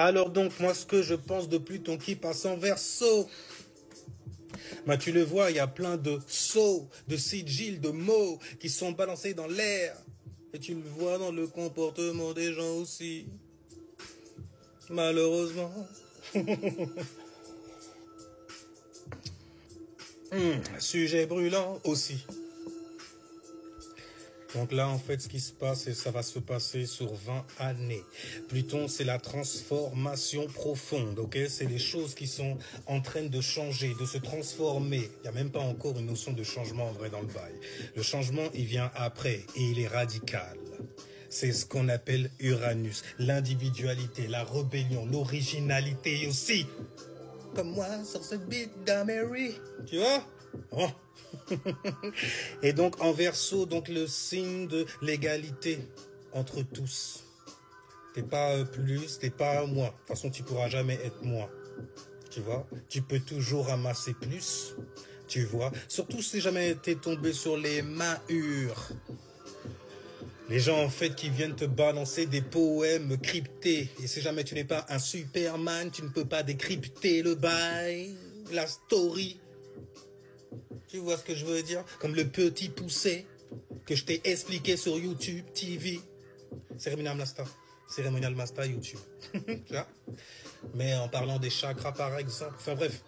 Alors donc, moi, ce que je pense de Pluton qui passe en Verseau, bah, tu le vois, il y a plein de sceaux, de sigils, de mots qui sont balancés dans l'air. Et tu le vois dans le comportement des gens aussi. Malheureusement. Sujet brûlant aussi. Donc là, en fait, ce qui se passe, et ça va se passer sur 20 années. Pluton, c'est la transformation profonde, ok? C'est les choses qui sont en train de changer, de se transformer. Il n'y a même pas encore une notion de changement en vrai dans le bail. Le changement, il vient après, et il est radical. C'est ce qu'on appelle Uranus. L'individualité, la rébellion, l'originalité aussi. Comme moi, sur ce beat d'Amérique. Tu vois? Oh. Et donc en Verseau, donc le signe de l'égalité entre tous. T'es pas plus, t'es pas moi. De toute façon, tu pourras jamais être moi. Tu vois? Tu peux toujours ramasser plus. Tu vois? Surtout si jamais t'es tombé sur les mahures. Les gens en fait qui viennent te balancer des poèmes cryptés. Et si jamais tu n'es pas un Superman, tu ne peux pas décrypter le bail, la story. Tu vois ce que je veux dire? Comme le petit poussé que je t'ai expliqué sur YouTube, TV. Cérémonial Master YouTube. Tu vois? Mais en parlant des chakras par exemple. Enfin bref.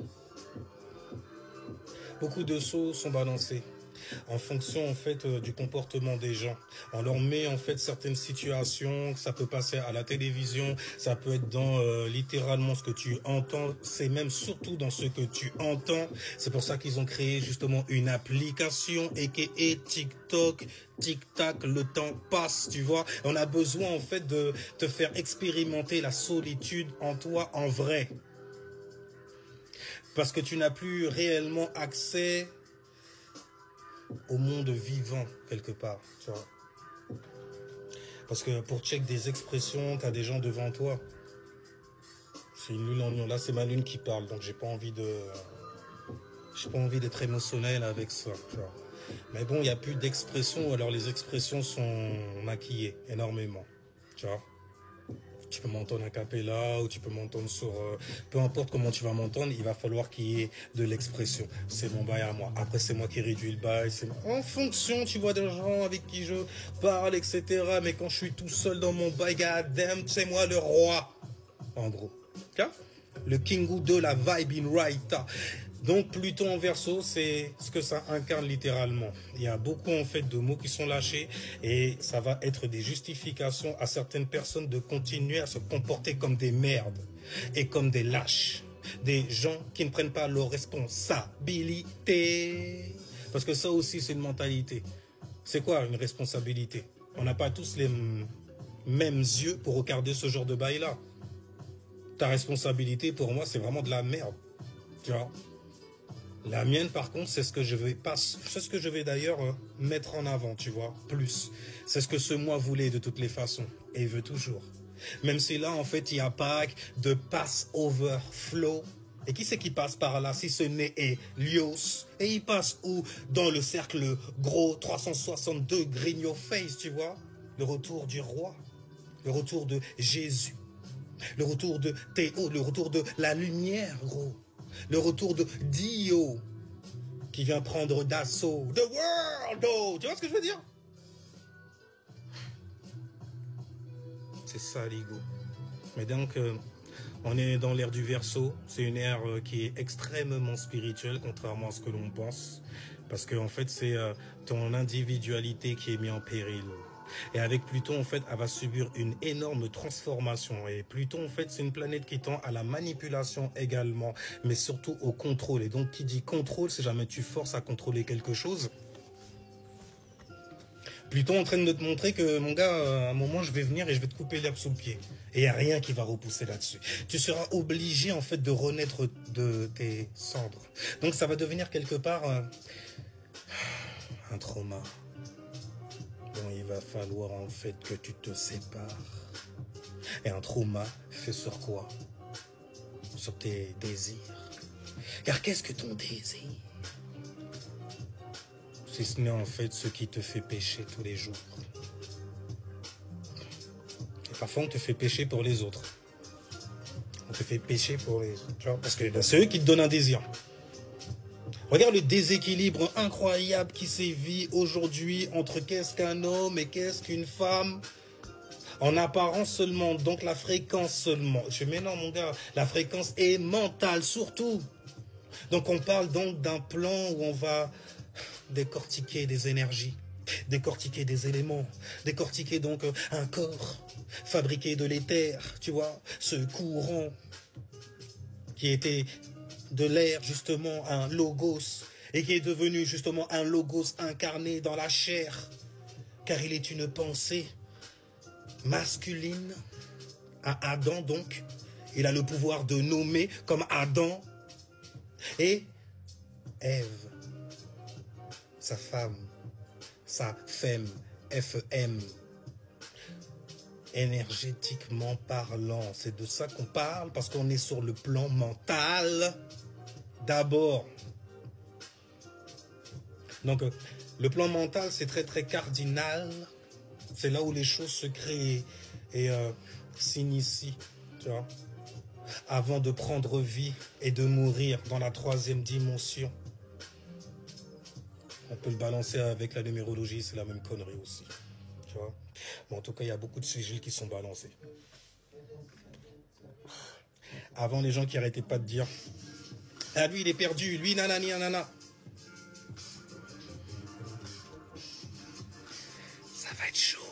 Beaucoup de choses sont balancées en fonction en fait du comportement des gens. On leur met en fait certaines situations, ça peut passer à la télévision, ça peut être dans littéralement ce que tu entends, c'est même surtout dans ce que tu entends. C'est pour ça qu'ils ont créé justement une application et TikTok. Tic-tac, le temps passe, tu vois. On a besoin en fait de te faire expérimenter la solitude en toi en vrai. Parce que tu n'as plus réellement accès au monde vivant, quelque part, tu vois. Parce que pour check des expressions, t'as des gens devant toi. C'est une lune en lion. Là, c'est ma lune qui parle, donc j'ai pas envie d'être émotionnel avec ça, tu vois. Mais bon, il n'y a plus d'expressions, alors les expressions sont maquillées énormément, tu vois. Tu peux m'entendre a cappella ou tu peux m'entendre sur... peu importe comment tu vas m'entendre, il va falloir qu'il y ait de l'expression. C'est mon bail à moi. Après, c'est moi qui réduis le bail. C'est en fonction, tu vois, des gens avec qui je parle, etc. Mais quand je suis tout seul dans mon bail, goddamn, c'est moi le roi. En gros. Okay? Le Kingu de la vibe in right. Donc Pluton en Verseau, c'est ce que ça incarne littéralement. Il y a beaucoup en fait de mots qui sont lâchés et ça va être des justifications à certaines personnes de continuer à se comporter comme des merdes et comme des lâches. Des gens qui ne prennent pas leurs responsabilités. Parce que ça aussi c'est une mentalité. C'est quoi une responsabilité? On n'a pas tous les mêmes yeux pour regarder ce genre de bail-là. Ta responsabilité pour moi c'est vraiment de la merde. Tu vois? La mienne, par contre, c'est ce que je vais d'ailleurs mettre en avant, tu vois, plus. C'est ce que ce mois voulait de toutes les façons, et veut toujours. Même si là, en fait, il n'y a pas de pass-over flow. Et qui c'est qui passe par là, si ce n'est Helios? Et il passe où? Dans le cercle gros 362 green your face, tu vois? Le retour du roi, le retour de Jésus, le retour de Théo, le retour de la lumière, gros. Le retour de Dio qui vient prendre d'assaut The World, oh, tu vois ce que je veux dire? C'est ça l'ego. Mais donc, on est dans l'ère du Verseau. C'est une ère qui est extrêmement spirituelle, contrairement à ce que l'on pense. Parce que en fait, c'est ton individualité qui est mise en péril. Et avec Pluton, en fait, elle va subir une énorme transformation. Et Pluton, en fait, c'est une planète qui tend à la manipulation également, mais surtout au contrôle. Et donc, qui dit contrôle, si jamais tu forces à contrôler quelque chose, Pluton en train de te montrer que, mon gars, à un moment, je vais venir et je vais te couper l'herbe sous le pied. Et il n'y a rien qui va repousser là-dessus. Tu seras obligé, en fait, de renaître de tes cendres. Donc, ça va devenir quelque part un trauma. Bon, il va falloir, en fait, que tu te sépares. Et un trauma fait sur quoi? Sur tes désirs. Car qu'est-ce que ton désir? Si ce n'est en fait ce qui te fait pécher tous les jours. Et parfois on te fait pécher pour les autres. On te fait pécher pour les... Tu vois, parce que c'est eux qui te donnent un désir. Regarde le déséquilibre incroyable qui sévit aujourd'hui entre qu'est-ce qu'un homme et qu'est-ce qu'une femme. En apparence seulement, donc la fréquence seulement. Mais non mon gars, la fréquence est mentale surtout. Donc on parle donc d'un plan où on va décortiquer des énergies, décortiquer des éléments, décortiquer donc un corps, fabriquer de l'éther, tu vois, ce courant qui était de l'air justement un logos et qui est devenu justement un logos incarné dans la chair, car il est une pensée masculine à Adam donc. Il a le pouvoir de nommer comme Adam et Ève, sa femme, sa femme, F-M. Énergétiquement parlant, c'est de ça qu'on parle parce qu'on est sur le plan mental d'abord. Donc le plan mental c'est très très cardinal, c'est là où les choses se créent et s'initient, tu vois, avant de prendre vie et de mourir dans la troisième dimension. On peut le balancer avec la numérologie, c'est la même connerie aussi, tu vois. Bon, en tout cas, il y a beaucoup de sigiles qui sont balancés. Avant, les gens qui arrêtaient pas de dire « Ah, lui, il est perdu, lui, nanani, nanana. » Ça va être chaud.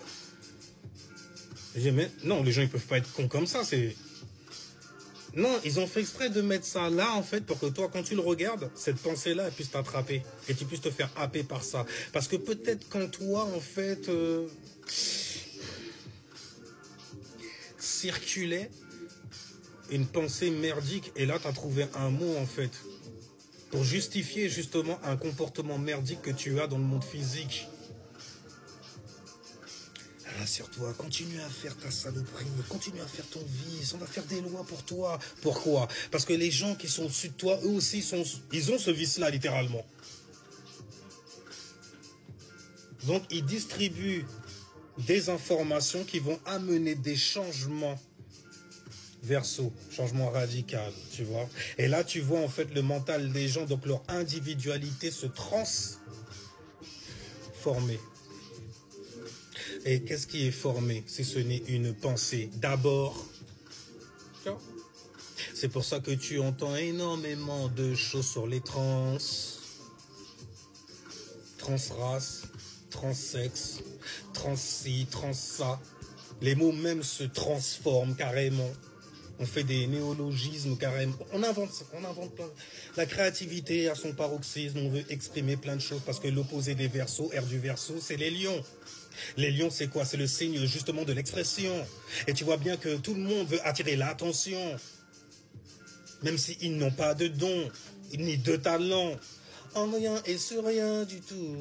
Je dis, mais non, les gens, ils peuvent pas être cons comme ça, c'est... Non, ils ont fait exprès de mettre ça là, en fait, pour que toi, quand tu le regardes, cette pensée-là, elle puisse t'attraper. Et tu puisses te faire happer par ça. Parce que peut-être quand toi, en fait... circulait une pensée merdique et là tu as trouvé un mot en fait pour justifier justement un comportement merdique que tu as dans le monde physique. Rassure-toi, continue à faire ta saloperie, continue à faire ton vice, on va faire des lois pour toi. Pourquoi? Parce que les gens qui sont au-dessus de toi, eux aussi, ils ont ce vice-là littéralement. Donc ils distribuent des informations qui vont amener des changements verso, changement radical, tu vois. Et là, tu vois en fait le mental des gens, donc leur individualité se transformer. Et qu'est-ce qui est formé si ce n'est une pensée d'abord? C'est pour ça que tu entends énormément de choses sur les transraces, transsexes, trans-ci, trans-ça. Les mots même se transforment carrément. On fait des néologismes carrément. On invente plein. La créativité à son paroxysme, on veut exprimer plein de choses parce que l'opposé des Verseaux, R du Verseau, c'est les lions. Les lions, c'est quoi? C'est le signe justement de l'expression. Et tu vois bien que tout le monde veut attirer l'attention. Même s'ils n'ont pas de dons, ni de talent. En rien et sur rien du tout.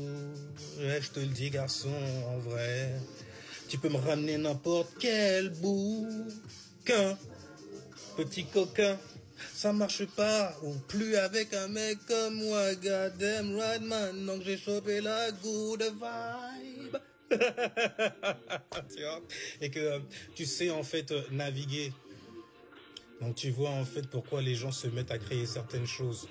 Ouais, je te le dis, garçon, en vrai. Tu peux me ramener n'importe quel bouquin. Petit coquin, ça marche pas, ou plus avec un mec comme moi, goddamn right man, donc j'ai chopé la good vibe. Tu vois? Et que tu sais en fait naviguer. Donc tu vois en fait pourquoi les gens se mettent à créer certaines choses.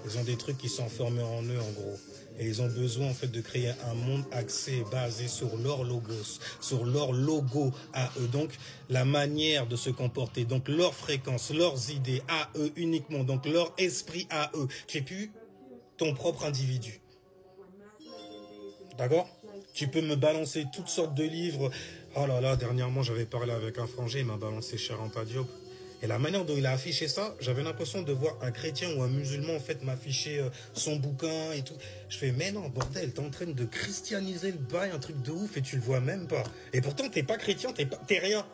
Ils ont des trucs qui sont formés en eux en gros. Et ils ont besoin en fait de créer un monde axé, basé sur leur logos, sur leur logo à eux. Donc la manière de se comporter, donc leur fréquence, leurs idées à eux uniquement, donc leur esprit à eux. Tu n'es plus ton propre individu. D'accord? Tu peux me balancer toutes sortes de livres. Oh là là, dernièrement j'avais parlé avec un frangin, il m'a balancé Cheikh Anta Diop. Et la manière dont il a affiché ça, j'avais l'impression de voir un chrétien ou un musulman en fait m'afficher son bouquin et tout. Je fais, mais non, bordel, t'es en train de christianiser le bail, un truc de ouf et tu le vois même pas. Et pourtant, t'es pas chrétien, t'es rien.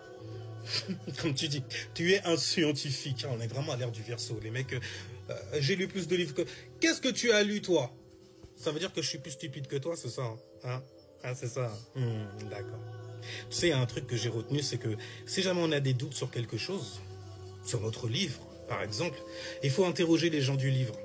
Comme tu dis, tu es un scientifique. On est vraiment à l'ère du Verseau. Les mecs, j'ai lu plus de livres que... Qu'est-ce que tu as lu, toi? Ça veut dire que je suis plus stupide que toi, c'est ça, hein? Ah, c'est ça. D'accord. Tu sais, il y a un truc que j'ai retenu, c'est que si jamais on a des doutes sur quelque chose, sur notre livre, par exemple, il faut interroger les gens du livre.